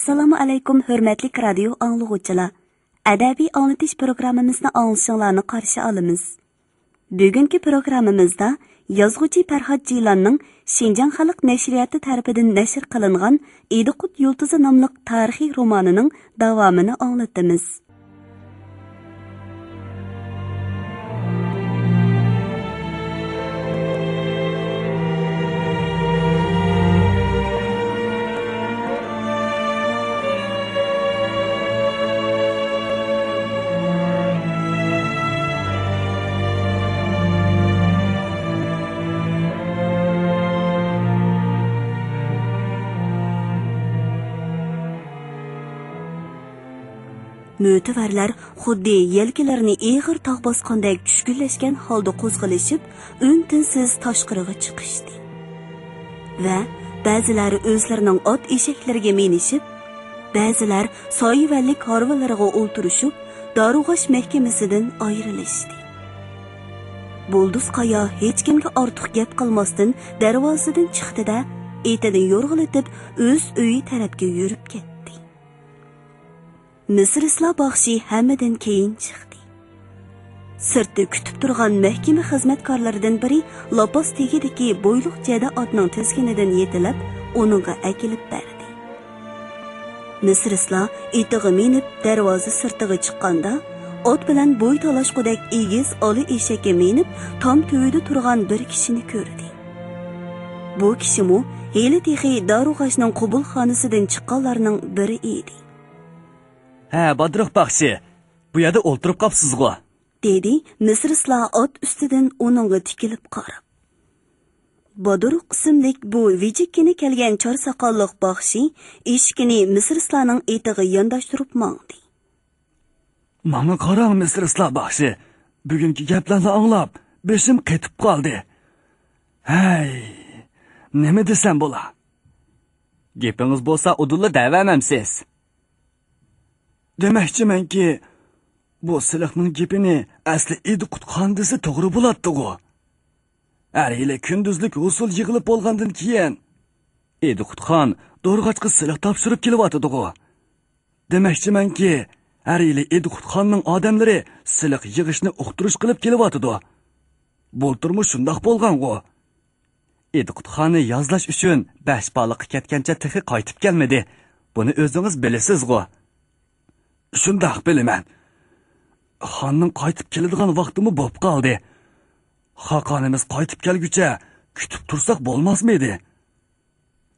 Assalomu alaykum hurmatli radio anglag'uvchilar. Adabiy anglatish programmamizni anglashinglarni qarshi olamiz. Bugungi programmamizda yozuvchi Farhod Jilonning Xinjiang xalq nashriyati tarafidan nashr qilingan Ediqut yulduzi nomli tarixiy romanining davomini anglatamiz. Mötəvərlər xuddi yelkələrini eğir tağ basqandək düşkünləşkən halda qo'zg'alishib, ün-tinsiz tashqariga chiqishdi. Va ba'zilari o'zlarining ot eshaklariga minishib, ba'zilar soyivalik harvalariga o'ltirishib, Darug'ash mahkamasidan ayrilishdi. Bulduz Qaya hech kimga ortiq gap qilmasdan darvozadan chiqdi-da, etini yo'rg'ilitib o'z uyi tarafga yurib ketdi. Misr Isloh baxshi hammadan keyin chiqdi. Sirtda kutib turgan mahkama xizmatkorlaridan biri lopos tegidagi bo'yliq jada otning tizginidan yetilib, uningga akilib berdi. Misr Isloh etiga minib darvoza sirtiga chiqqanda, ot bilan bo'y talashqudek egiz oli eshakka minib, tom tuvida turgan bir kishini ko'rdi. Bu kishimi heli texi Darug'ashning qubulxonasidan chiqqanlarning biri edi. Ha, Badruq baxshi, bu yerda o'ltirib qopsiz-ku, dedi Misr Isloh ot ustidan uningga tikilib qarab. Badruq ismlik bu vijikkini kelgan chor soqolliq baxshi eshikini Misr Islohning etiga yondashtirib mangdi. Menga qarang Misr Isloh baxshi, bugungi gaplarni anglab, beshim qetib qoldi. Hay, nima desam bo'la? Gapingiz bo'lsa, udulla davamamsiz. Demakchimanki, bu siliqning gapini asli Ediqut xon desa to'g'ri bo'ladi-ku. Har yili kunduzlik usul yig'ilib bo'lgandan keyin Ediqut xon Do'rg'achga siliq topshirib kelyapti-ku. Demakchimanki, har yili Ediqut xonning odamlari siliq yig'ishni uqtirish qilib kelyapti-ku. Bo'ltirmi shundoq bo'lgan-ku. Ediqut xonni yozlash uchun Bashbaliqqa ketgancha tixi qaytib kelmadi. Buni o'zingiz bilasiz-ku. Shundoq bilaman. Xonning qaytib keladigan vaqtimi bo'p qoldi. Xoqonimiz qaytib kelguncha kutib tursak bo'lmasmidi?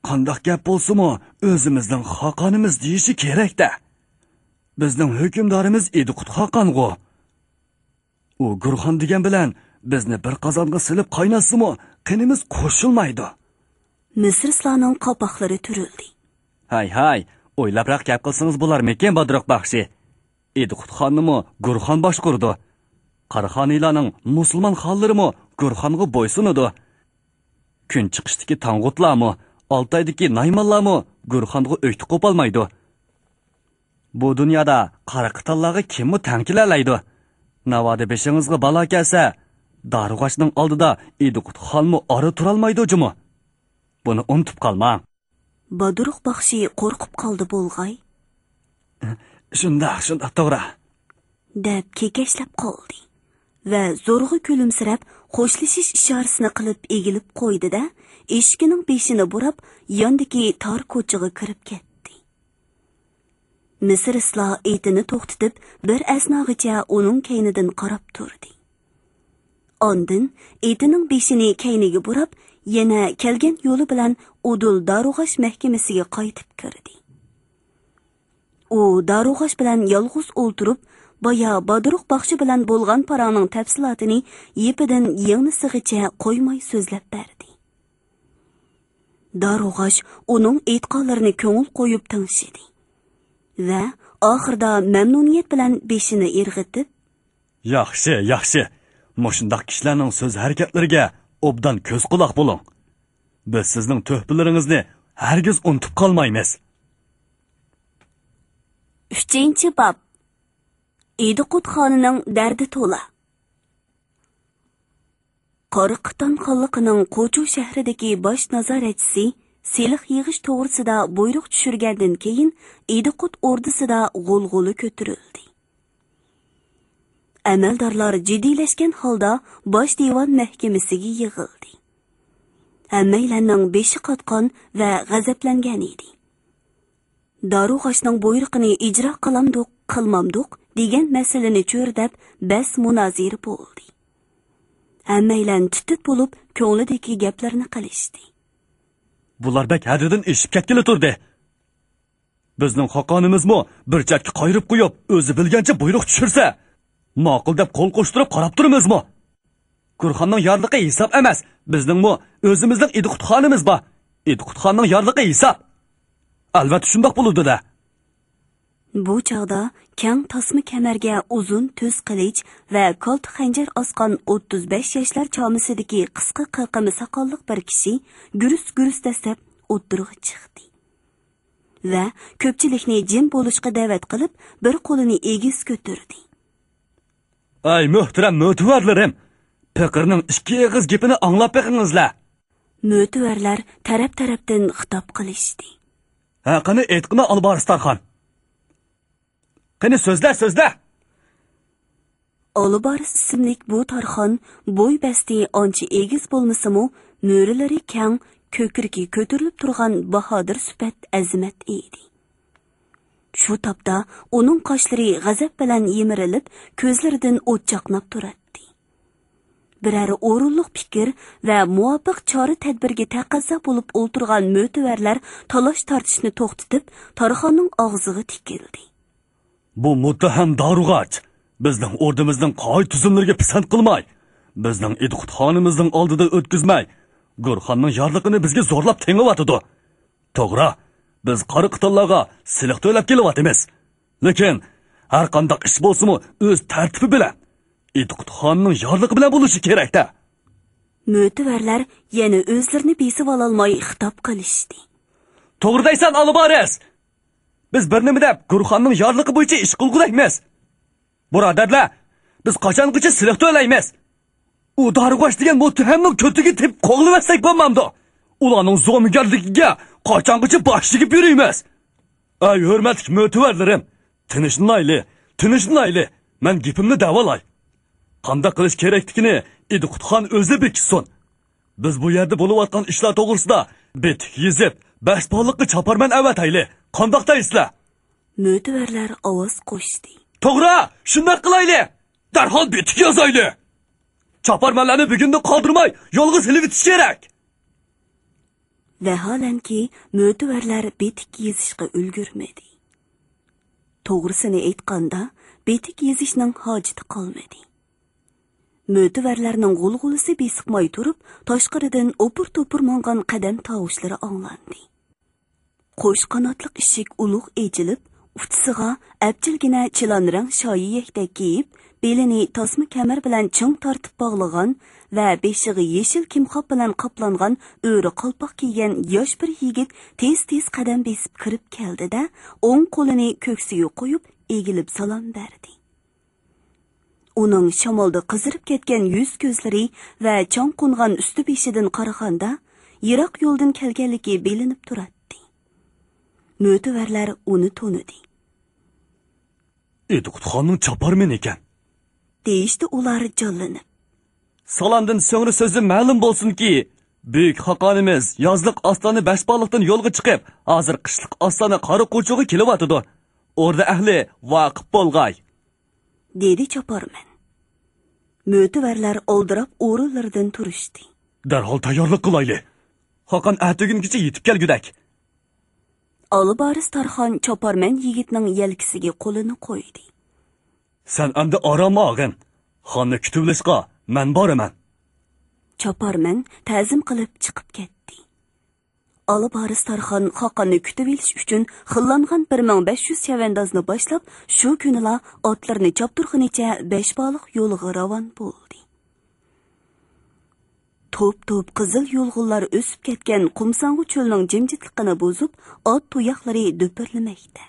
Qandoq gap bo'lsa-mu, o'zimizning xoqonimiz deyishi kerak-da. Bizning hukmdorimiz Ediqut xoqon-ku. U Gurxon degan bilan bizni bir qozonga silib qaynasimi, qinimiz qo'shilmaydi. Misr Islohning qopoqlari turildi. Hay, o'ylabroq gap qilsangiz bo'larmikin, Badruq baxshi? Ediqut xonnimi Gurxon boshqurdi. Qarxoniylarning musulmon xonlarimi Gurxonga bo'ysunadi. Kun chiqishdagi tang'utlarmi, Oltaydagi naymonlarmi Gurxonga o'yti qo'polmaydi. Bu dunyoda qaraqitallarga kimmi tankilalaydi? Navoda beshingizga balo kelsa, Darug'ashning oldida Ediqut xonmi ora turolmaydi jumi? Buni unutib qolmang. Badruq baxshi qo'rqib qoldi bo'lg'ay. Shundoq to'g'ri. deb kekashlab qoldi va zo'rg'a kulimsirab xo'shlashish ishorasini qilib egilib qo'ydi-da, eshikining beshini burab, yondagi tor ko'chaga kirib ketdi. Misr Isloh etini to'xtatib, bir asnogacha uning kaynidan qarab turdi. Ondan etining beshini kayniga burab, yana kelgan yo'li bilan Udul Darug'ash mahkamasiga qaytib kirdi. U Darug'ash bilan yolg'iz o'ltirib, boya Badruq baxshi bilan bo'lgan parangning tafsilotini yepidan yengnisig'icha qo'ymay so'zlab berdi. Darug'ash uning aytqonlarini ko'ngil qo'yib tingladi va oxirida mamnuniyat bilan beshini irg'itib, Yaxshi. Moshundoq kishilarning so'z harakatlariga obdan ko'z quloq bo'ling. Biz sizning tuhbalaringizni hargiz unutib qolmaymiz. 3-bob. Ediqut xonining dardi to'la. Qoraqo'ton xonligining Qo'chu shahridagi bosh nazoratchisi seliq yig'ish to'g'risida buyruq tushirgandan keyin Ediqut ordisida g'ulg'uli ko'tarildi. Amaldorlar jiddiylashgan holda bosh divon mahkamasiga yig'ildi. Hammaylarning beshi qotqon va g'azablangan edi. Darug'ashning buyrug'ini ijro qilamdiq, qilmamdiq degan masalani cho'rdab bas munozir bo'ldi. Hammaylar tutib bo'lib ko'nglidagi gaplarni qilishdi. Bular bak haddidan eshib ketgili turdi. Bizning xoqonimizmi bir chatga qo'yib qo'yib, o'zi bilgancha buyruq tushirsa, ma'qul deb qo'l qo'shtirib qarab turamizmi? Gurxonning yorliqi hisob emas, bizningmi o'zimizning Ediqutxonimiz bor. Ediqutxonning yorliqi hisob. Albatta shundoq bo'ludi-da. Bu chog'da kang tasma kamarga uzun tuz qilich va qo'lt xanjar osqon 35 yoshlar chomisidagi qisqa qirqimi soqolliq bir kishi gurus dastab o'ttirg'i chiqdi. Va ko'pchilikni jim bo'lishga da'vat qilib, bir qo'lini egiz ko'tardi. Ay muhtaram mo'tivarlarim, Piqirning ikki eg'iz gapini anglab beqingizlar. Mo'tivarlar taraf-tarafdan xitob qilishdi. Qani aytqini Olbaristarxon. Qani so'zlar. Olbaris ismlik bu tarxon bo'y basti onchi egiz bo'lmasa-mu, mo'rilari kang, ko'krigi ko'tarilib turgan bahodir sifat azimat edi. Shu topda uning qoshlari g'azab bilan yemirilib, ko'zlaridan o't chaqnab turadi. Birari o'rinliq fikr va muvofiq chora tadbirga taqozo bo'lib o'ltirgan mo'tivarlar talash tortishni to'xtatib, tarxonning og'ziga tikildi. Bu muttaham Darug'ach bizning ordimizning qo'y tuzumlariga pisand qilmay, bizning Ediqutxonimizning oldida o'tkazmay, Gurxonning yorliqini bizga zo'rlab tenglayotdi. To'g'ri, biz qari qitallarga siliq to'lab kelyapmiz. Lekin har qanday ish bo'lsa-mu o'z tartibi bilan Ediqutxonning yorliqi bilan bo'lishi kerak-da. Mo'tivarlar yana o'zlarini besib ololmay xitob qilishdi. To'g'ri deysan, Olbaris. Biz bir nima deb Gurxonning yorliqi bo'yicha ish qilgulaymiz. Birodarlar, biz qachongacha siliq to'laymiz? U Darug'ash degan muttahamning ko'tiga tep qo'g'livatsak bo'lmamdi. Ularning zo'migarligiga qachongacha bosh tegib yuramiz. Ay hurmatli mo'tivarlarim, tinchlanayli. Men gapimni davolay. Qanday qilish kerakligini Ediqutxon o'zi bilsin. Biz bu yerda bo'layotgan ishlar to'g'risida betik yezib, bashbonlikqa chaparman avatayli. Qanday deysizlar? Mo'tivarlar ovoz qo'shdi. To'g'ri, shunday qilayli. Darhol betik yozayli. Chaparmanlarni bugunni qoldirmay, yolg'iz hilib etish kerak. Vaholanki mo'tivarlar betik yezishga ulgurmadi. To'g'risini aytganda, betik yezishning hojati qolmadi. Mo'tivarlarning g'ulg'ulisi besiqmay turib, tashqaridan o'pir-to'pir mongan qadam tovushlari anglandi. Qo'sh qanotliq eshik ulug' echilib, ufchisiga abjilgina chilonrang shoyi yakdak kiyib, belini tasma kamar bilan chong tortib bog'lagan va beshig'i yeshil kimxob bilan qoplangan o'ri qalpoq kiygan yosh bir yigit tez qadam besib kirib keldi-da, o'ng qo'lini ko'ksiga qo'yib, egilib salom berdi. Uning shamolda qizirib ketgan yuz ko'zlari va chong qo'ngan usti beshidan qaraganda, yiroq yo'ldan kelganligi bilinib turadi. Mo'tivarlar uni to'nidi. Ediqutxonning chaparmen ekan. Deyishdi ular jonlanib. Salomdan so'ngra so'zi ma'lum bo'lsinki, buyuk xoqonimiz yozliq ostona bashbonlikdan yo'lga chiqib, hozir qishliq ostona qari qo'chug'i kelyapti. Orda ahli voqif bo'lg'ay. Dedi choparman. Mo'tivarlar oldirab o'rinlaridan turishdi. Darhol tayyorlik qilayli. Xoqon atugungacha yetib kelgudak. Olbaristarxon choparman yigitning yelkasiga qo'lini qo'ydi. Sen endi orom olgin. Xonni kutuvlashqa men boraman. Choparman ta'zim qilib chiqib ketdi. Olbaristarxon xoqonni kutib olish uchun xillangan 1500 chavandozni boshlab, shu kunila otlarni choptirgunicha beshboliq yo'liga ravon bo'ldi. Top qizil yo'lg'ullar o'sib ketgan qumsang'u cho'lning jimjitligini buzib, ot tuyoqlari do'pirlamoqda.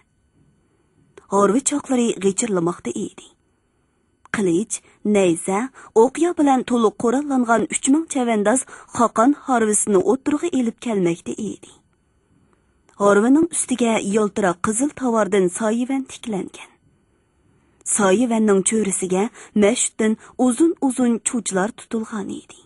Horvi choqlari g'echirlamoqda edi. Qilich, nayza, o'qya bilan to'liq qurollangan 3000 chavandoz xoqon horvisini o'ttirg'i elib kelmoqda edi. Harvaning ustiga yaltiroq qizil tovardan soyivan tiklangan. Soyivanning cho'risiga mashutdan uzun cho'chlar tutilgan edi.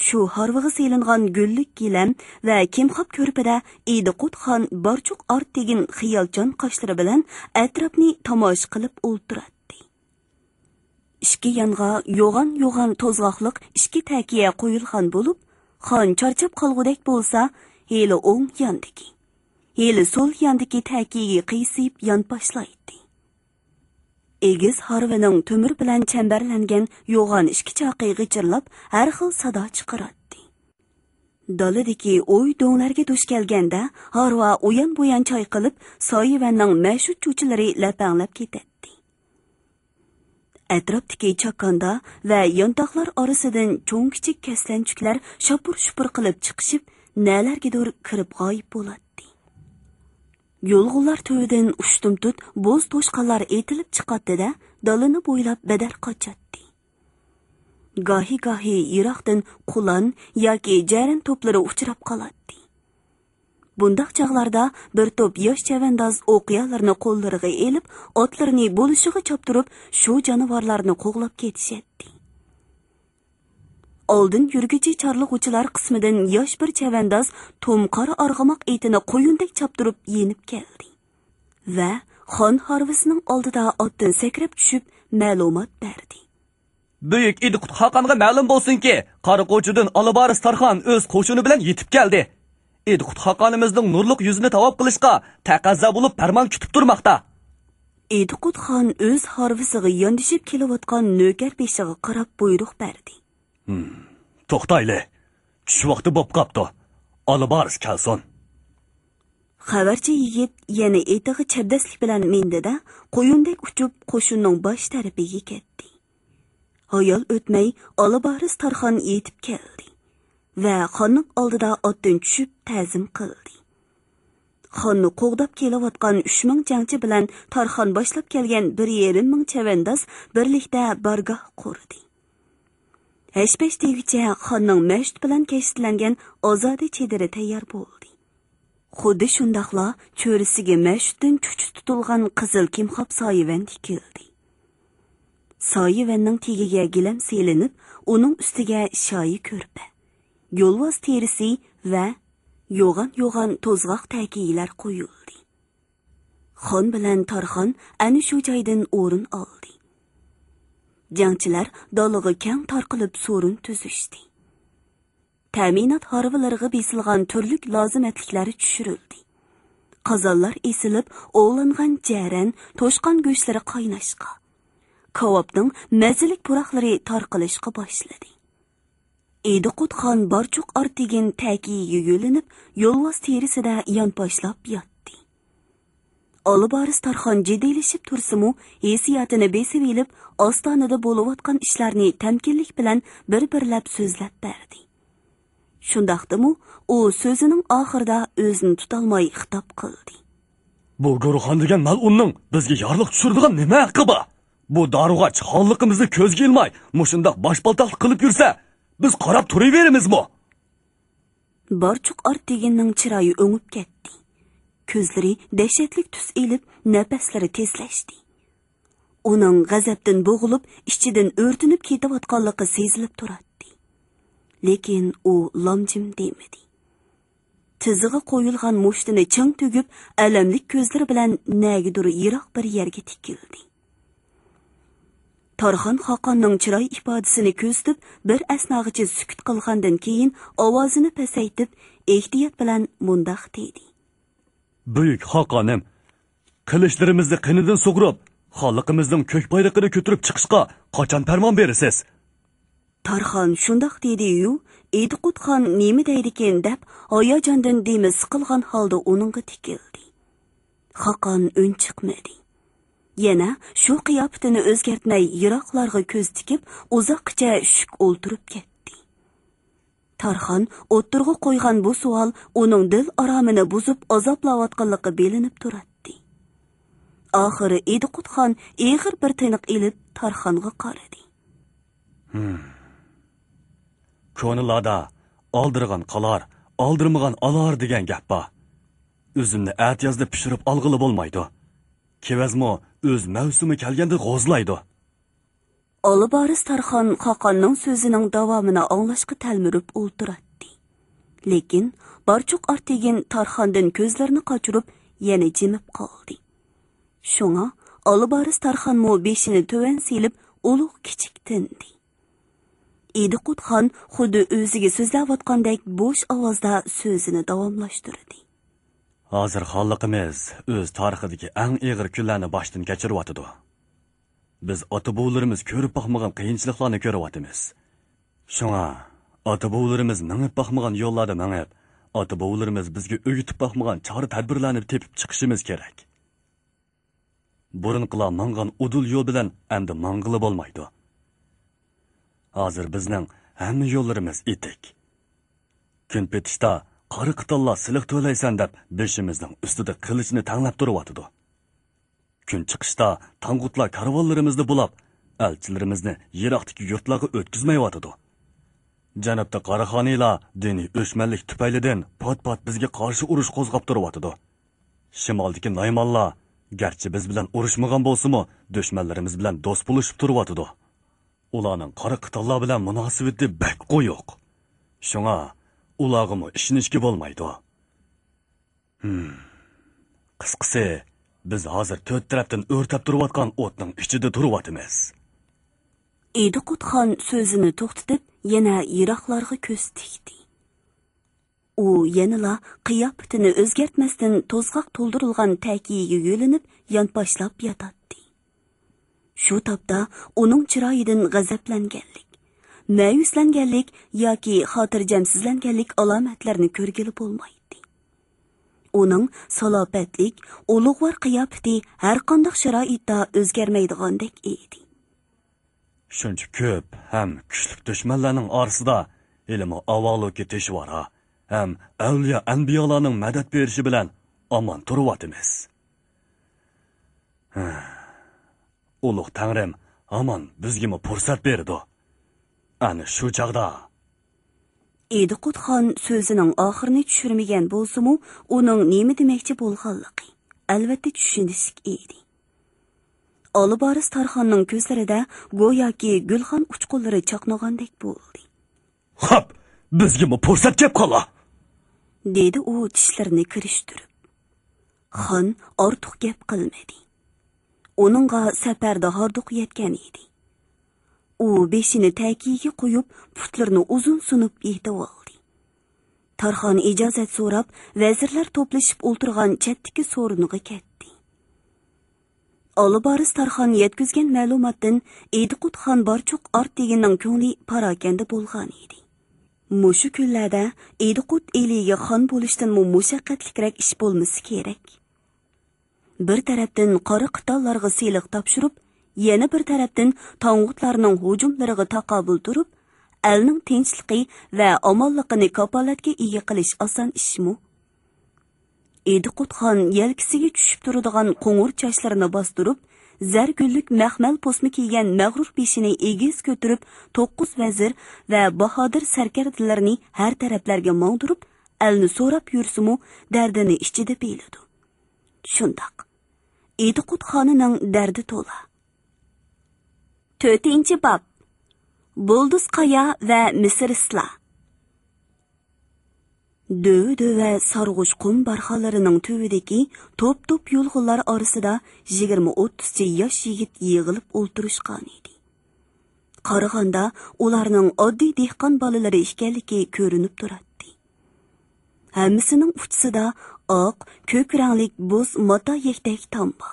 Shu harvaga selingan gullik gilam va kimxob ko'rpida Ediqutxon barchuq art degin xiyolchan qoshlari bilan atrofni tomosha qilib o'ltiradi. Ishki yanğa yo'g'an to'zg'oqliq ishki takiya qo'yilgan bo'lib, xon charchab qolgudek bo'lsa, heli o'ng yondiki, heli so'l yondiki takiga qiyisib yonboshlaydi. Egiz harvaning to'mir bilan chambarlangan yo'g'on ishki chaqi g'ichirlab har xil sado chiqaradi. Daladagi o'y do'nglarga duch kelganda harva o'yan bo'yan choy qilib, soyivanning mashhur cho'chilari lapanglab ketadi. Atrofdagi chaqqonda va yontoqlar orasidan cho'ng-kichik kaslanchuklar shopur-shupur qilib chiqishib, nalargadir kirib g'oyib bo'ladi. Yo'lg'unlar to'yidan ushtum-tut bo'z to'shqanlar etilib chiqadi-da, dalini bo'ylab badal qochadi. Gohi yiroqdan qulan yoki jaran to'plari uchrab qoladi. Bundaq chaqlarda bir to'p yosh chavandoz o'qiyalarni qo'llariga elib, otlarini bo'lishiga choptirib, shu jonivorlarni qo'g'lab ketishadi. Oldin yurgichi charlig'uvchilar qismidan yosh bir chavandoz to'mqora arg'amoq etini qo'yundek choptirib yenib keldi. Va xon harvisining oldida otdan sakrab tushib ma'lumot berdi. Buyuk Ediqut Xoqonga ma'lum bo'lsinki, Qariqo'chidan Olibaris Tarxon o'z qo'shini bilan yetib keldi. Ediqut Xoqonimizning nurliq yuzini tavob qilishga taqazza bo'lib farmon kutib turmoqda. Ediqut xon o'z harvisiga yondishib kelayotgan nökar peshiga qarab buyruq berdi. To'xtayli. Tush vaqti bo'p qopti. Olibaris kelsin. Xabarchi yigit yana etig'i chabdaslik bilan mendida qo'yundek uchib qo'shinning bosh tarafiga ketdi. Hayol o'tmay Olibaris Tarxon yetib keldi va xonning oldida otdan tushib ta'zim qildi. Xonni qo'g'dab kelayotgan 3000 jangchi bilan Tarxon boshlab kelgan 1,5 ming chavandoz birlikda bargoh qurdi. Hashpash degicha xonning masht bilan kashitlangan ozodi chediri tayyor bo'ldi. Xuddi shundaqla cho'risiga mashtdan chuch tutilgan qizil kimxob soyivan tikildi. Soyivanning tegiga gilam selinib, uning ustiga shoyi ko'rpa, yo'lvoz terisi va yo'g'an to'zg'oq takiyalar qo'yildi. Xon bilan Tarxon ana shu joydan o'rin oldi. Jangchilar dolig'i kang tarqilib so'rin tuzishdi. Ta'minot harvalariga besilgan turlik lozimatliklari tushirildi. Qozonlar esilib, o'g'langan jaran, to'shqon go'shtlari qaynashqa. Kavobning mazalik puroqlari tarqilishga boshladi. Ediqutxon barchuq art degan takiyiga yo'linib, yo'lvoz terisida yonboshlab yotdi. Olibaris Tarxon jiddiylashib tursimu, hissiyotini besib elib, ostonada bo'layotgan ishlarni tamkinlik bilan bir-birlab so'zlab berdi. Shundaqdimi, u so'zining oxirida o'zini tutolmay xitob qildi. Bu Go'ruxon degan mal'unning bizga yorliq tushirdigan nima haqqi? Bu darug'ach xonliqimizni ko'zga ilmay, mushundaq boshbaltaq qilib yursa, biz qarab turaveramizmi? Barchuq art deganning chiroyi o'ngib ketdi. Ko'zlari dahshatli tus elib, nafaslari tezlashdi. Uning g'azabdan bo'g'ilib, ichidan o'rtinib ketayotganligi sezilib turadi. Lekin u lomjim demadi. Tizig'i qo'yilgan mushtini chang tugib, alamlik ko'zlari bilan nagidur yiroq bir yerga tikildi. Tarxon Xoqonning chiroy ifodasini ko'zitib, bir asnog'icha sukut qilgandan keyin ovozini pasaytib, ehtiyot bilan mundaq dedi. Buyuk Xoqonim, qilishlarimizni qinidan sug'urib, xonliqimizning ko'k bayrog'ini ko'tarib chiqishga qachon farmon berasiz? Tarxon shundoq dedi-yu, Ediqutxon nima deydikin deb hayajondan demi siqilgan holda uningga tikildi. Xoqon ön chiqmadi. Yana shu qiyofatini o'zgartmay yiroqlarga ko'z tikib, uzoqcha shuk o'ltirib ketdi. Tarxon o'ttirg'i qo'ygan bu savol uning dil aromini buzib azoblayotganligi bilinib turadi. Oxiri Ediqutxon eg'ir bir tiniq ilib Tarxonga qaradi. Ko'nilada oldirgan qolar, oldirmagan olar degan gap bor. Üzümni ətyazda pişirib alğılı bo'lmaydi. Kevazmo o'z mavsumi kelganda g'ozlaydi. Oliboris Tarxon Xoqonning so'zining davomini anglashga talmirib o'ltiradi. Lekin barchoq artegin Tarxondan ko'zlarini qochirib, yana jimib qoldi. Shunga Oliboris Tarxonmo beshini to'van silib, ulug' kichik tindi. Ediqutxon xuddi o'ziga so'zlayotgandek bo'sh ovozda so'zini davomlashtirdi. Hozir xalqimiz o'z tarixidagi eng og'ir kunlarni boshdan kechiryapti. Biz ota-bobolarimiz ko'rib boqmagan qiyinchiliklarni ko'ryapmiz. Shunga ota-bobolarimiz mingib boqmagan yo'llarda mingib, ota-bobolarimiz bizga o'rgatib boqmagan chora-tadbirlarni tepib chiqishimiz kerak. Burunqilar mangan udul yo'l bilan endi mang'ili bo'lmaydi. Hozir bizning hamma yo'llarimiz etik. Kun petishda qari qitallar siliq to'laysan deb beshimizning ustida qilichni tanglab turyapti. Kun chiqishda tang'utlar karvonlarimizni bulab, elchilarimizni yiroqdagi yurtlarga o'tkazmayotdi. Janubda qaraxoniylar diniy o'shmanlik tufaylidan pat-pat bizga qarshi urush qo'zg'ab turyapti. Shimoldagi naymonlar garchi biz bilan urushmagan bo'lsa-mu, dushmanlarimiz bilan do'st bo'lishib turyapti. Ularning qora qitallar bilan munosabati bak qo'yoq. Shunga ularga ishonishga bo'lmaydi. Qisqasi, biz hozir to'rt tarafdan o'rtab turayotgan o'tning ichida turyapmiz. Ediqutxon so'zini to'xtatib, yana yiroqlarga ko'z tikdi. U yanala qiyofasini o'zgartmasdan to'zg'oq to'ldirilgan takiyiga yo'linib, yonboshlab yotadi. Shu topda uning chiroyidan g'azablanganlik, ma'yuslanganlik yoki xotirjamsizlanganlik alomatlarini ko'rgili bo'lmaydi. Uning salobatlik, ulug'vor qiyofati har qanday sharoitda o'zgarmaydigandek edi. Shuncha ko'p ham kuchli dushmanlarning orasida ilmi avvalgi teshvara ham avliyo anbiyolarning madad berishi bilan omon turyapmiz. Ulug' Tangrim omon bizga fursat berdi. Ana shu chaqda Ediqutxon so'zining oxirini tushirmagan bo'lsa-mu, uning nima demoqchi bo'lganligi albatta tushunishlik edi. Oliboris Tarxonning ko'zlarida go'yoki gulxon uchqunlari chaqnagandek bo'ldi. "Xo'p, bizga fursat kelib qola", dedi u tishlarini kirishtirib. Xon ortiq gap qilmadi. Uningga safarda hordiq yetgan edi. U beshini takiyiga qo'yib, putlarini uzun sunib yetib oldi. Tarxon ijozat so'rab, vazirlar to'plashib o'ltirgan chatdagi so'riniga ketdi. Oliboris Tarxon yetkazgan ma'lumotdan Ediqutxon barchoq arteginning ko'ngli parokanda bo'lgan edi. Mushu kunlarda Ediqut eliga xon bo'lishdan mushaqqatlikroq ish bo'lmasi kerak. Bir tarafdan qora qitallarga seliq topshirib, yana bir tarafdan tang'utlarning hujumlariga taqobil turib, elning tinchligi va omonligini kapolatga ega qilish oson ishmi? Ediqutxon yelkisiga tushib turadigan qo'ng'ir chochlarini bostirib, zargullik maxmal posma kiygan mag'rur beshini egiz ko'tirib, 9 vazir va bahodir sarkardalarni har taraflarga mongdirib, elni so'rab yursimu, dardini ichida biladi. Shundoq Ediqutxonining dardi to'la. 4-bob. Bulduz Qaya va Misrislar. Döv-döv sarg'ush qum barxalarining tuvidagi top-top yo'lg'inlar orasida 20-30 yosh yigit yig'ilib o'ltirishgan edi. Qaraganda ularning oddiy dehqon bolalari ekanligi ko'rinib turadi. Hammasining uchisida oq, ko'k rangli bo'z mata yekdek tomba.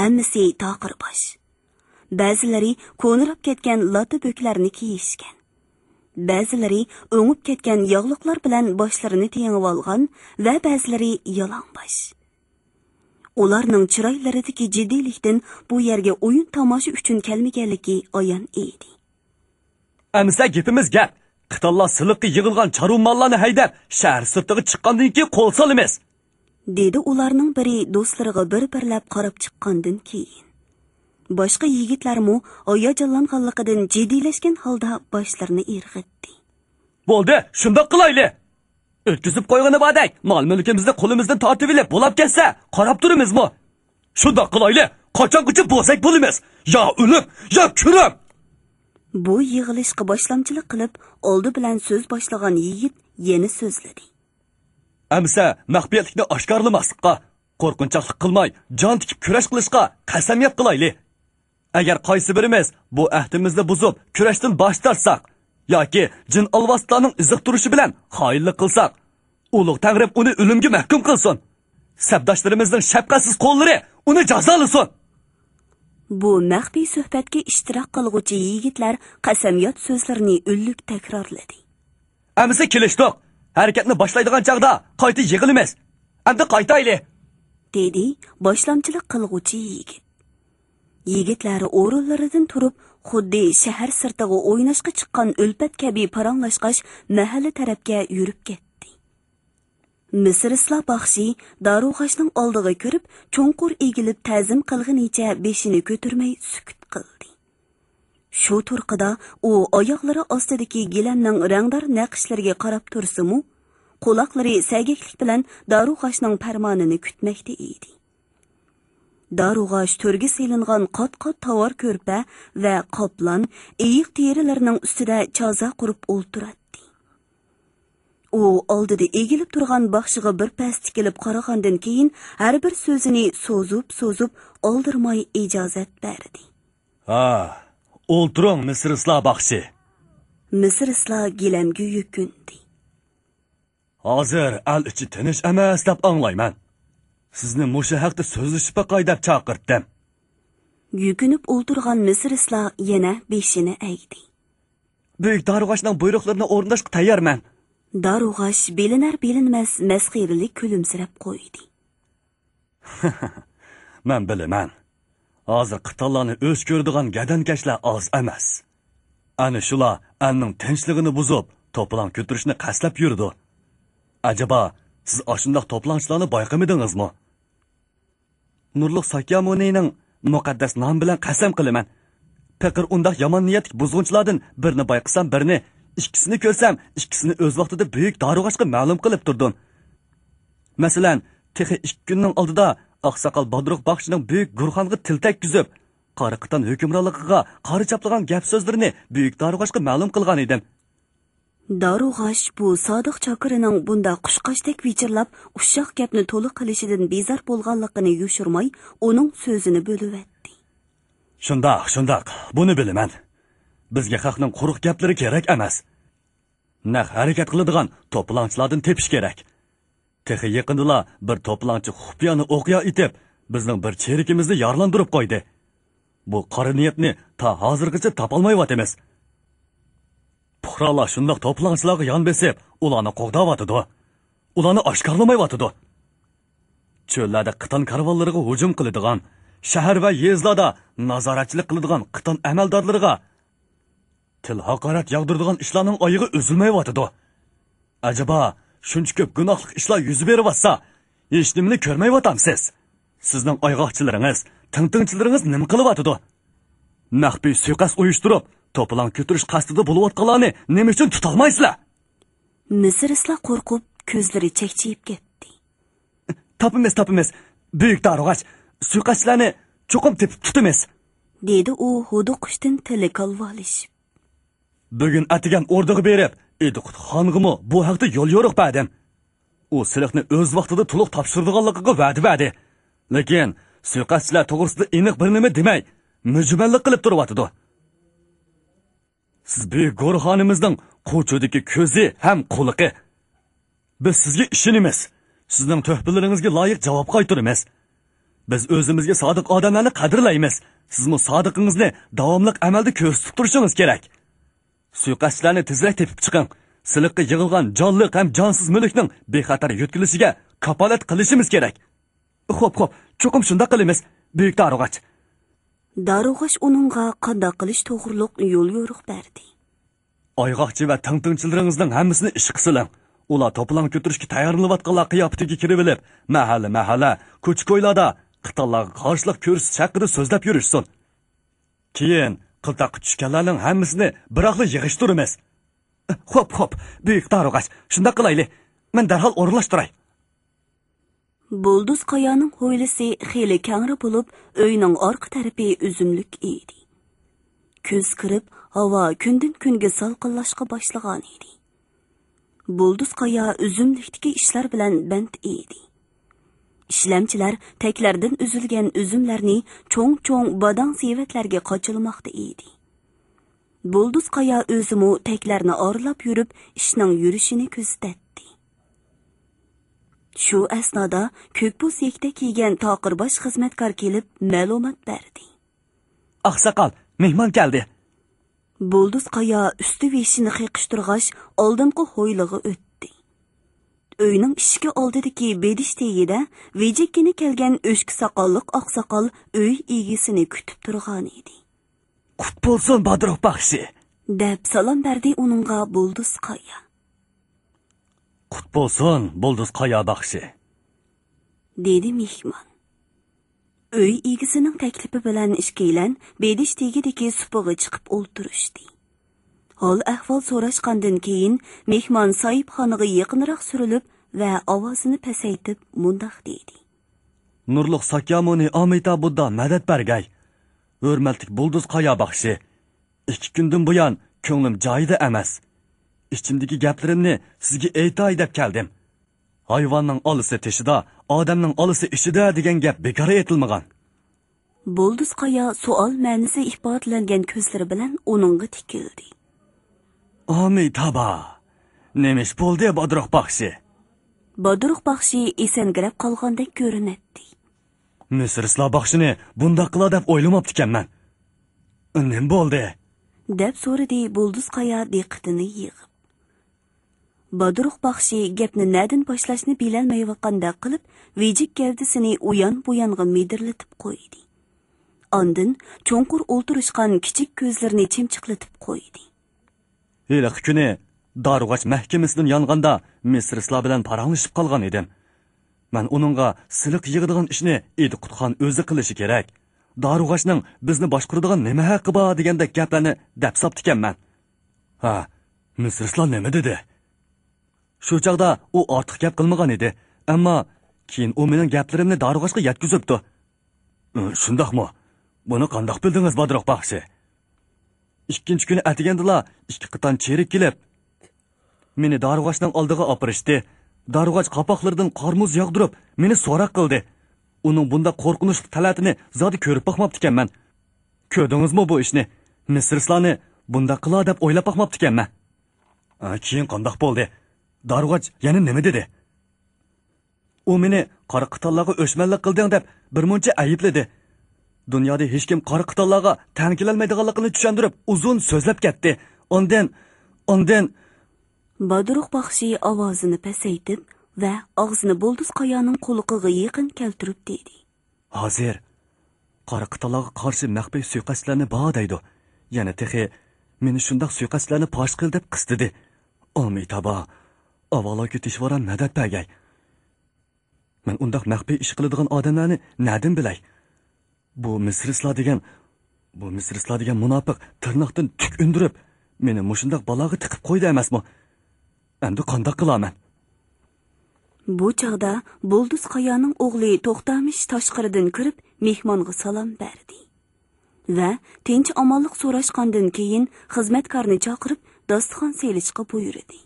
Hammasi taqirbosh. Ba'zilari ko'nirab ketgan lata bo'klarni kiyishgan. Ba'zilari o'ngib ketgan yog'liqlar bilan boshlarini tengib olgan va ba'zilari yalangbosh. Ularning chiroylaridagi jiddiylikdan bu yerga o'yin tomosha uchun kelmaganligi ayon edi. "Amsa gapimiz gap. Qitallar siliqqa yig'ilgan charummonlarni haydab, shahar sirtiga chiqqandan keyin qo'l solamiz", dedi ularning biri do'stlariga bir-birlab qarab chiqqandan keyin. Boshqa yigitlarmi hayajonlanganligidan jiddiylashgan holda boshlarini irg'itdi. "Bo'ldi, shundoq qilayli", O'tkazib qo'ygani badak, mol-mulkimizni qo'limizdan tortib olib, bo'lib ketsa, qarab turamizmi? Shunda qilayli, qachongacha bo'lsak bo'lamiz. Yo o'lib, yo kirib. Bu yig'ilishga boshlamchilik qilib, oldi bilan so'z boshlagan yigit yana so'zladi. Amsa maxfiyatlikni oshkorlamaslikqa, qo'rqinchaqlik qilmay, jon tikib kurash qilishga qasamyat qilayli. Agar qaysi birimiz bu ahdimizni buzib, kurashdan bosh tortsak yoki jin alvostlarning iziq turishi bilan xoinlik qilsak, ulug' Tangrim uni o'limga mahkum qilsin. Sabdoshlarimizning shafqatsiz qo'llari uni jazolasin. Bu maxfiy suhbatga ishtirok qilguvchi yigitlar qasamyod so'zlarini o'llik takrorladi. Amsa kelishdik. Harakatni boshlaydigan chaqda qayta yig'ilamiz. Endi qaytayli, dedi boshlamchilik qilguvchi yigit. Yigitlar o'rinlaridan turib, xuddi shahar sirtiga o'ynashga chiqqan o'lpat kabi paranglashqash mahalla tarafga yurib ketdi. Misr Isloh baxshi Darug'ashning oldiga kirib, cho'nqur egilib ta'zim qilganicha beshini ko'tarmay sukut qildi. Shu turqida u oyoqlari ostidagi gilamning rangdor naqshlariga qarab tursa-mu, quloqlari sagaklik bilan Darug'ashning farmonini kutmoqda edi. Darug'ash to'rga selingan qot-qot tovar ko'rpa va qoplon eyiq terilarining ustida choza qurib o'ltiradi. U oldida egilib turgan baxshiga bir pas tikilib qaragandan keyin har bir so'zini so'zib oldirmay ijozat berdi. Ha, o'ltiring Misr Isloh baxshi. Misr Isloh gilamga yukundi. Hozir al ichi tinish emas deb anglayman. Sizni musha haqda so'zlashib qo'ydab chaqirdim. Yukunib o'ltirgan Misr Isloh yana beshini aydi. Buyuk Darug'ashning buyruqlarini o'rnashga tayyorman. Darug'ash bilinar-bilinmas masxiralik kulimsirab qo'ydi. Men bilaman. Hozir qitallarni o'z ko'radigan gadankashlar oz emas. Ana shular anning tinchligini buzib, to'plan ko'tirishni qaslab yurdi. Acaba siz ashundoq to'planchilarni bayqamidingizmi? Nurliq Sakyamunining muqaddas nom bilan qasam qilaman. Faqir undaq yomon niyatli buzg'unchilardan birini bayqasam, birini, ikkisini ko'rsam, ikkisini o'z vaqtida buyuk Darug'ashga ma'lum qilib turdim. Masalan, texi 2 kunning oldida Oqsoqol Bodruq baxshining buyuk Gurxonga til tekkizib, Qariqiton hukmronligiga qari chaplagan gap so'zlarini buyuk Darug'ashga ma'lum qilgan edim. Darug'ash bu sodiq chokirining bunda qushqashdek vichirlab, ushoq gapni to'liq qilishidan bezar bo'lganligini yushirmay, uning so'zini bo'lib-etdi. Shundoq, buni bilaman. Bizga xalqning quruq gaplari kerak emas. Naq harakat qiladigan to'planchilardan tepish kerak. Texi yaqinda bir to'planchi xufiyani o'qiya etib, bizning bir cherikimizni yorlantirib qo'ydi. Bu qora niyatni ta hozirgacha topolmayotamiz. Puhralar shundoq to'planchilarga yon besib, ularni qo'g'dayotdi. Ularni oshkorlamayotdi. Cho'llarda qiton karvonlariga hujum qiladigan, shahar va yezlarda nazoratchilik qiladigan qiton amaldorlariga til haqorat yog'diradigan ishlarning oyig'i uzilmayotdi. Acaba shuncha ko'p gunohli ishlar yuz beryapsa, hech nimani ko'rmayotamiz. Sizning oyg'oqchilaringiz, tintingchilaringiz nima qilyotdi? Maxfiy suiqasd uyushtirib, to'plan ko'tirish qasdida bo'layotganlarni nima uchun tutolmaysizlar? Misr Isloh qo'rqib, ko'zlari chekchiyib ketdi. Topimiz. Buyuk Darug'ash, suiqasdchilarni cho'qim tepib tutamiz, dedi u huduqishdan tili kalvolishib. Bugun atigan o'rdiga berib, Ediqut xong'imi bu haqda yo'l yo'riq berdim. U silahni o'z vaqtida to'liq topshirdiganligiga va'da berdi. Lekin suiqasdchilar to'g'risida aniq bir nima demay, mujmallik qilib turyapti. Siz buyuk Go'rxonimizning qo'chudagi ko'zi ham quliqi. Biz sizga ishonamiz. Sizning tuhbalaringizga loyiq javob qaytaramiz. Biz o'zimizga sodiq odamlarni qadrlaymiz. Sizmi sodiqingizni davomli amalda ko'rsatib turishingiz kerak. Suiqasdchilarni tezroq tepib chiqing. Siliqqa yig'ilgan jonli ham jonsiz mulkning bexatar yutkilishiga kafolat qilishimiz kerak. Xo'p, cho'qim shunda qilamiz, buyuk Darug'ash. Darug'ash uningga qanday qilish to'g'riliq yo'l yo'riq berdi. Oyg'oqchi va tintingchilaringizning hammasini ish qilsilang. Ular to'plan ko'tirishga tayyorlanayotganlar qiyofatiga kirib olib, mahalla, ko'ch-ko'ylarda qitallarga qarshilik ko'rsatish haqida so'zlab yurishsin. Keyin qiltaqqa tushganlarning hammasini biroqli yig'ishtiramiz. Xo'p, buyuk Darug'ash, shunda qilayli. men darhol o'rinlashtiray. Bulduz qayaning hovlisi xeli kangri bo'lib, uyning orqa tarafi üzümlük edi. Kuz kirib, havo kundan kunga salqinlashga boshlagan edi. Bulduz qaya üzümlükdagi ishlar bilan band edi. Ishlamchilar taklardan uzilgan üzümlarni cho'ng-cho'ng badang sevatlarga qochilmoqda edi. Bulduz qaya o'zimi taklarni orlab yurib, ishning yurishini kuzatatdi. Shu asnoda ko'kbuz yakta kiygan toqirbosh xizmatkor kelib ma'lumot berdi. Oqsoqol, mehmon keldi. Bulduz qaya usti veshini qiqishtirg'ash oldingi hoylig'i o'tdi. Uyning eshigi oldidagi bedish tegida vejikkini kelgan o'shki soqolliq oqsoqol uy egisini kutib turgan edi. Qut bo'lsin Badroq baxshi, deb salom berdi uningga Bulduz qaya. Qut bo'lsin Bulduz qaya baxshi, dedi mehmon. Uy egisining taklifi bilan ishkaylan bedish tegidagi supig'i chiqib o'ltirishdi. Hol ahvol so'rashgandan keyin mehmon sohibxonaga yaqinroq surilib va ovozini pasaytib mundaq dedi. Nurliq Sakyamuni Amita Budda madad bergay. Hurmatli Bulduz qaya baxshi, 2 kundan buyon ko'nglim joyida emas. İçimdagi gaplarimni sizga aytay deb keldim. Hayvonning olisi teshida, odamning olisi ishida degan gap bekor aytilmagan. Bulduz qaya savol ma'nosi ifodalangan ko'zlari bilan uningga tikildi. Amitaba, nemish bo'ldi Badroq baxshi? Badroq baxshi esangirab qolgandek ko'rinadi. Misr Islo baxshini bundaq qila deb o'ylamabdikanman. Nim bo'ldi? deb so'radi Bulduz qaya diqqatini yig'ib. Badroq baxshi gapni nadin boshlashni bilolmayotgandek qilib, vejik gavdasini uyon-buyonga medirlatib qo'ydi. Ondan cho'nqur o'ltirishgan kichik ko'zlarini chimchiqlatib qo'ydi. Heliq kuni Darug'ach mahkamasidan yong'anda Misr Islo bilan paranglashib qolgan edim. Men uningga siliq yig'adigan ishni Ediqutxon o'zi qilishi kerak. Darug'achning bizni boshqaradigan nima haqqi bor degandek gaplarni deb saptikanman. Ha, Misr Islo nima dedi? Shu chaqda u ortiq gap qilmagan edi, ammo keyin u mening gaplarimni Darug'achga yetkazibdi. Shundaqmi? Buni qandoq bildingiz Badroq baxshi? Ikkinchi kuni atigandila 2 qitan cherik kelib, meni Darug'achning oldiga opirishdi. Darug'ach qapoqlaridan qarmuz yog'dirib, meni so'roq qildi. Uning bunda qo'rqinchli talatini zodi ko'rib boqmabdikanman. Ko'rdingizmi bu ishni? Misr Isloni bunda qila deb o'ylab boqmabdikanman. Keyin qandoq bo'ldi? Darug'ach yana nima dedi? U meni qora qitallarga o'shmanlik qilding deb bir muncha aybladi. Dunyoda hech kim qora qitallarga tang kelolmaydiganligini tushuntirib, uzun so'zlab ketdi. Ondan Badroq baxshi ovozini pasaytib va og'zini Bulduz qayaning qo'liqiga yaqin keltirib dedi. Hozir qora qitallarga qarshi maxfiy suiqasdlarni bor deydi. Yana texi meni shundoq suiqasdlarni fosh qil deb qistidi. Amitaba, avvalo ketishvara madad bergay. Men undaq maxfiy ish qiladigan odamlarni nadim bilay? Bu Misr Islo degan munofiq tirnoqdan tuk undirib, meni mushundaq baloga tiqib qo'ydi emasmi? Endi qandoq qilaman? Bu chaqda Bulduz qayaning o'g'li To'xtamish tashqaridan kirib, mehmonga salom berdi. Va tinch omonlik so'rashgandan keyin xizmatkorni chaqirib, dasturxon selishga buyurdi.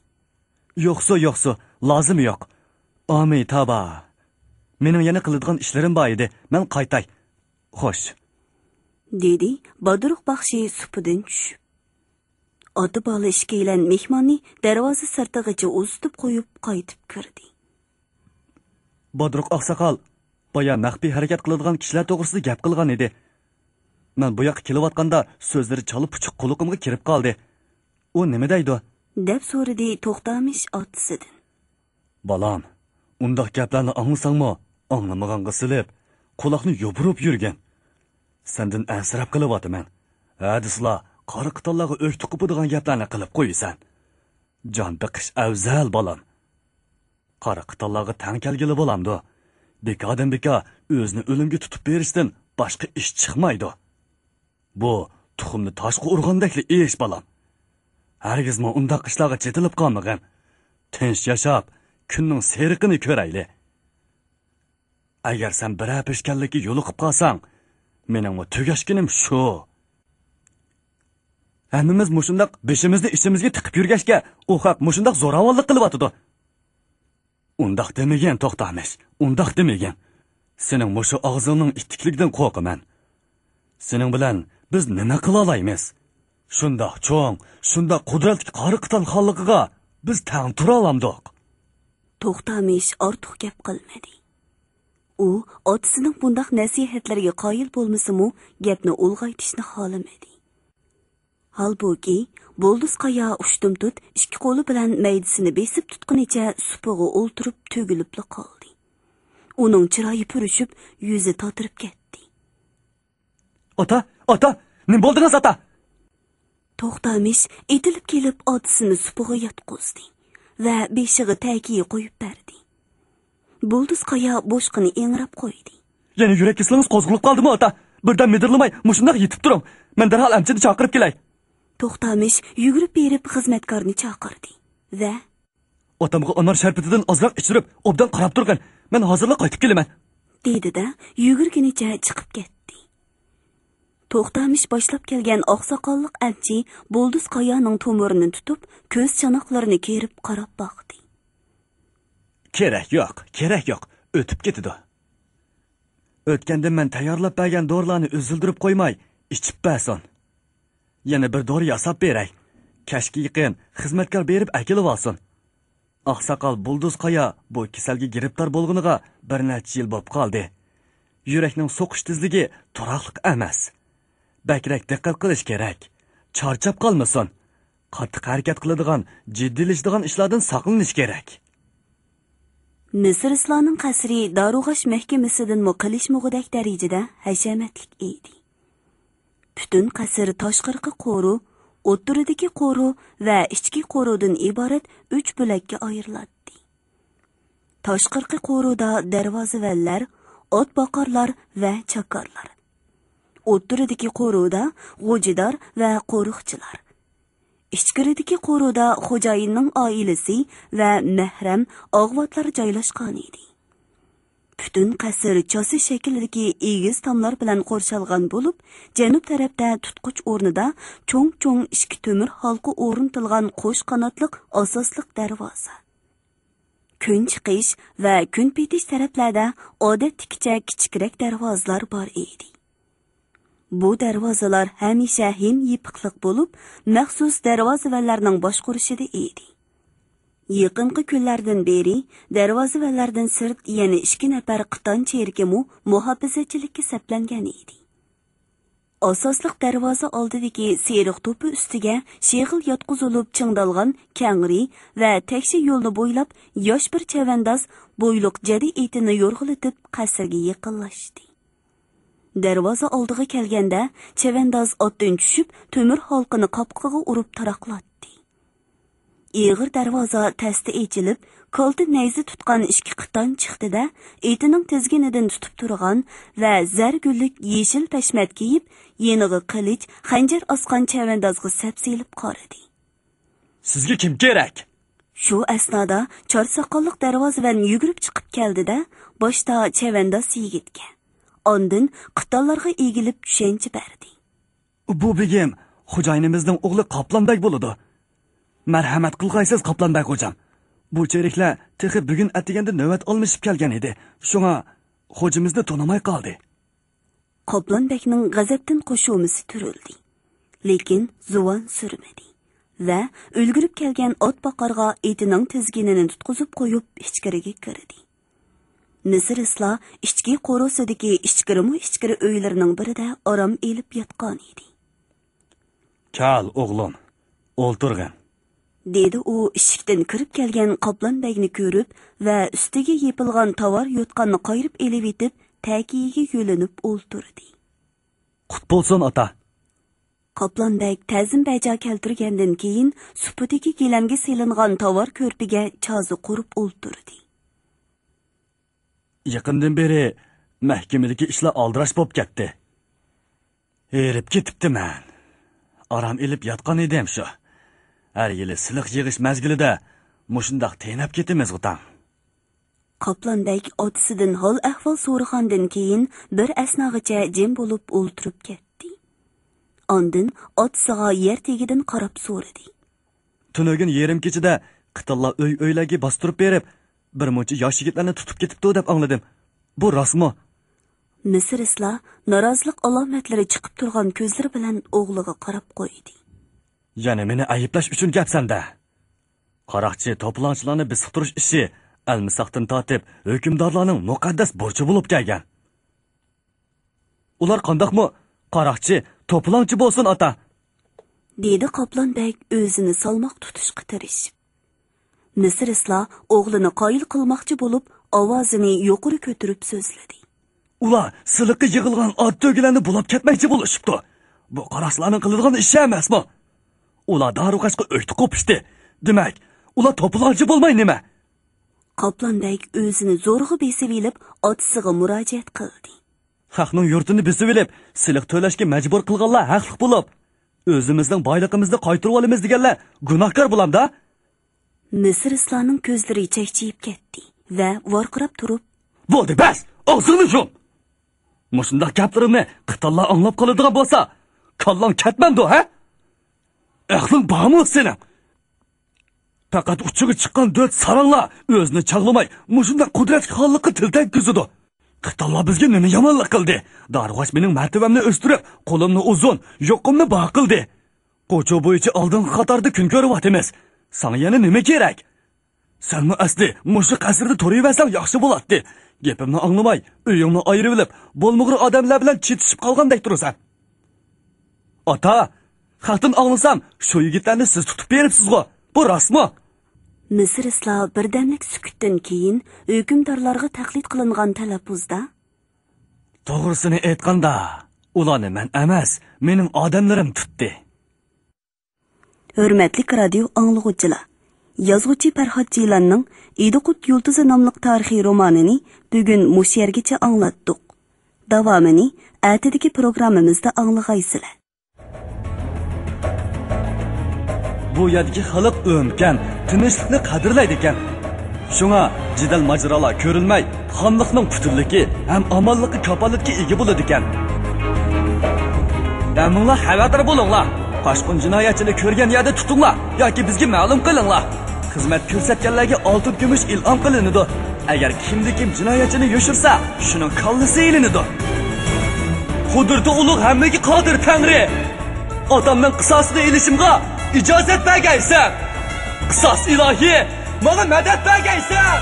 Yo'qsa, lozim yo'q. Amitaba. Mening yana qiladigan ishlarim bor edi. Men qaytay. Xo'sh, dedi Badroq baxshi supidan tushib. Oti bola ishkaylan mehmonni darvoza sirtig'icha uzitib qo'yib qaytib kirdi. Badroq oqsoqol, boya maxfiy harakat qiladigan kishilar to'g'risida gap qilgan edi. Men bu yoqqa kelayotganda so'zlari chalib puchuq quloqimga kirib qoldi. U nima deydi? deb so'radi To'xtamish otisidan. Balam, undaq gaplarni anglasangmi, anglamaganga silib, quloqni yopirib yurgan. Sendan ansirab qilyapman. Hadislar qora qitallarga o'ch tuqibadigan gaplarni qilib qo'ysan. Jon biqish afzal balam. Qora qitallarga tang kelgili bo'lamdi. Bekodan beka o'zini o'limga tutib berishdan boshqa ish chiqmaydi. Bu tuxumni toshga urgandakli ish balam. Hargizmi undaq ishlarga chetilib qolmagan. Tinch yashab, kunning seriqini ko'rayli. Agar sen bir pishkanlikka yo'liqib qolsang, mening bu tugashkinim shu. Hammamiz mushundaq beshimizni ishimizga tiqib yurgashga, u haq mushundaq zo'ravonlik qilyotdi. Undaq demagan to'xtamish, undaq demagan. Sening mushu og'zingning ittikligidan qo'rqaman. Sening bilan biz nima qila olamiz? Shundoq cho'ng, shundoq qudratli qariqitan xalqiga biz tang tura olamdiq. To'xtamish ortiq gap qilmadi. U otasining bundaq nasihatlariga qoyil bo'lmasa-mu, gapni ulg'aytishni xohlamadi. Halbuki, Bo'lduz Qaya ushtum-tut ikki qo'li bilan maydisini besib tutqunicha supig'i o'ltirib to'gilib qoldi. Uning chiroyi purishib, yuzi totirib ketdi. Ota, nima bo'ldingiz ota? To'xtamish etilib kelib otasini supig'i yotqizdi va beshig'i tagiga qo'yib berdi. Bo'lduz Qaya boshqini engrab qo'ydi. Yana yurak kislingiz qo'zg'alib qoldimi ota? Birdan midirlamay, mushundaq yetib turing. Men darhol amchini chaqirib kelay. To'xtamish yugurib berib xizmatkorni chaqirdi va otamga onor sharpitidan ozroq ichirib, obdan qarab turgan. Men hozirla qaytib kelaman, dedi-da, yugurgunicha chiqib ketdi. To'xtamish boshlab kelgan oqsoqolliq amchi Bo'lduz Qayaning to'mirini tutib, ko'z chanoqlarini kerib qarab boqdi. Kerak yo'q, o'tib ketdi. O'tganda men tayyorlab bergan dorilarni uzildirib qo'ymay, ichib bersin. Yana bir dori yasab beray. Kashga yaqin xizmatkor berib akilib olsin. Oqsoqol Bo'lduz Qaya bu kasalga giribtor bo'lganiga bir necha yil bo'lib qoldi. Yurakning so'qish tezligi turaqliq emas. Bakrak diqqat qilish kerak. Charchab qolmasin. Qattiq harakat qiladigan, jiddiylashidigan ishlardan saqlanish kerak. Misr Islomining qasri Darug'ash mahkamasidan muqilishmog'idek darajada hashamatlik edi. Butun qasr tashqarqi qo'ru, o'ttiridagi qo'ru va ichki qo'rudan iborat 3 bo'lakka ayriladi. Tashqarqi qo'ruda darvozalar, ot boqarlar va chakarlar. O'ttiridagi qo'ruda g'o'jidor va qo'riqchilar. Ichkiridagi qo'ruda xo'jayinning oilasi va mahram og'vatlar joylashgan edi. Butun qasr chosi shaklidagi egiz tomlar bilan qo'rshalgan bo'lib, janub tarafda tutquch o'rnida cho'ng-cho'ng ikki to'mir halqa o'rnatilgan qo'sh qanotliq asosliq darvoza. Kun chiqish va kun petish taraflarda odatdagcha kichikroq darvozalar bor edi. Bu darvozalar hamisha ham yipiqliq bo'lib, maxsus darvozalarning boshqurishida edi. Yaqinqi kunlardan beri darvozalardan sirt yana 2 nafar qiton cherkimi muhofazachilikka saplangan edi. Asosliq darvoza oldidagi seriq to'pi ustiga sheg'il yotqizilib chingdalgan kangri va takshi yo'lni bo'ylab yosh bir chavandoz bo'yliq jadi etini yo'rg'ilitib qasrga yaqinlashdi. Darvoza oldiga kelganda chavandoz otdan tushib, to'mir halqini qopqig'iga urib taraqlatdi. Eg'ir darvoza tasti echilib, kolti nayzi tutgan 2 qiton chiqdi-da, etining tizginidan tutib turgan va zargullik yeshil pashmat kiyib, yeniga qilich, xanjar osgan chavandozga sapsilib qaradi. Sizga kim kerak? Shu asnoda chorsoqolliq darvozadan yugurib chiqib keldi-da, boshda chavandoz yigitga, ondan qitonlarga egilib tushanchi berdi. Bu begim, xo'jayinimizning o'g'li Qoplonbek bo'ladi. Marhamat qilg'aysiz Qoplonbek xo'jam. Bu cheriklar texi bugun atiganda navbat olmishib kelgan edi. Shunga xo'jimizni tanimay qoldi. Qoplonbekning g'azabdan qo'shuvmisi turildi. Lekin zuvon surmadi va ulgurib kelgan ot boqarga etining tizginini tutqizib qo'yib ichkariga kirdi. Misr Islo ichki qo'rosidagi ichkiri uylarining birida orom elib yotgan edi. "Kal o'g'lim, o'ltirgin", dedi u eshikdan kirib kelgan Qoplonbekni ko'rib va ustiga yepilgan tovar yotqanni qayirib elib etib, tagiga yo'linib o'ltirdi. "Qut bo'lsin ota." Qoplonbek ta'zim bajo keltirgandan keyin supudagi gilamga selingan tovar ko'rpiga chozi qurib o'ltirdi. Yaqindan beri mahkamadagi ishlar aldirash bo'lib ketdi. Erib ketibdiman. Orom elib yotgan edim shu. Har yili siliq yig'ish mazgilida mushundaq tenab ketimiz o'tam. Qoplondek otisidan hol ahvol so'ragandan keyin bir asnog'icha jim bo'lib o'ltirib ketdi. Ondan otisiga yer tegidan qarab so'radi. Tunugin yerim kechida qitilla o'ylarga bostirib berib, bir muncha yosh yigitlarni tutib ketibdi deb angladim. Bu rostmi? Misr isla norozilik alomatlari chiqib turgan ko'zlari bilan o'g'liga qarab qo'ydi. Yana meni ayiblash uchun gapsanda. Qaroqchi to'planchilarni bisiq turish ishi almisaqdan tortib hukmdorlarning muqaddas burchi bo'lib kelgan. Ular qandoqmi? Qaroqchi to'planchi bo'lsin ota. Dedi Qoplondek o'zini salmoq tutishga tirishib. Misr isla o'g'lini qoyil qilmoqchi bo'lib, ovozini yuqori ko'tarib so'zladi. Ular siliqqa yig'ilgan ot to'gilarni bulab ketmoqchi bo'lishibdi. Bu qaroqchilarning qiladigan ishi emasmi? Ular daruqashqa o'ydi qo'pishdi. Demak, ular to'planchi bo'lmay nima? Qoplondek o'zini zo'rg'a besib elib, otisiga murojaat qildi. Xalqning yurtini besib elib, siliq to'lashga majbur qilganlar haqli bo'lib, o'zimizning boyligimizni qaytarib olamiz deganlar gunohkor bo'lamda? Misr isloning ko'zlari chaychiyib ketdi va vorqirab turib, "Bo'ldi, bas, og'zingni yum. Mushundaq gaplarimni qitallar anglab qoladigan bo'lsa, kallang ketmamdi, ha? Aqling bormi sening? Faqat uchiga chiqqan dört saranglar o'zini chaqlamay, mushundaq qudratli xonlikqa til tekkizdi. Qitallar bizga nima yomonlik qildi? Darg'ash mening martabamni o'stirib, qo'limni uzun, yo'qimni bor qildi. Qo'cha bo'yicha oldingi qatorda kun ko'ryapmiz. Sana yana nima kerak? Senmi asli mushu qasrda turaversang yaxshi bo'ladi. Gapimni anglamay, uyingni ayirib olib, bo'lmug'ri odamlar bilan chetishib qolgandek turasan. Ota, xalqdan anglasam, shu yigitlarni siz tutib beribsiz-ku. Bu rostmi? Misr islo birdamlik sukutdan keyin hukmdorlarga taqlid qilingan talaffuzda, "To'g'risini aytganda, ularni men emas, mening odamlarim tutdi." Hurmatli radio anglag'uvchilar, yozuvchi Farhod Jiylanning Idiqut yulduzi nomli tarixiy romanini bugun mush yergacha anglatdik. Davomini atidagi programmamizda anglag'aysizlar. Bu yerdagi xalq o'mkan, tinchlikni qadrlaydi ekan. Shunga jidal majralar ko'rilmay, xonlikning putunligi ham omonlikka kapolatga ega bo'ladi ekan. Daminglar xavotir bo'linglar. Qochqin jinoyatchini ko'rgan yerda tutinglar yoki bizga ma'lum qilinglar. Xizmat ko'rsatganlarga oltin kumush ilhom qilinadi. Agar kimda-kim jinoyatchini yoshirsa, shuning kallasi ilinadi. Qudratli ulug' hammaga qodir Tangri. Odamning qisosini ilishimga ijozat bergaysan. Qisos ilohiy, menga madad bergaysan.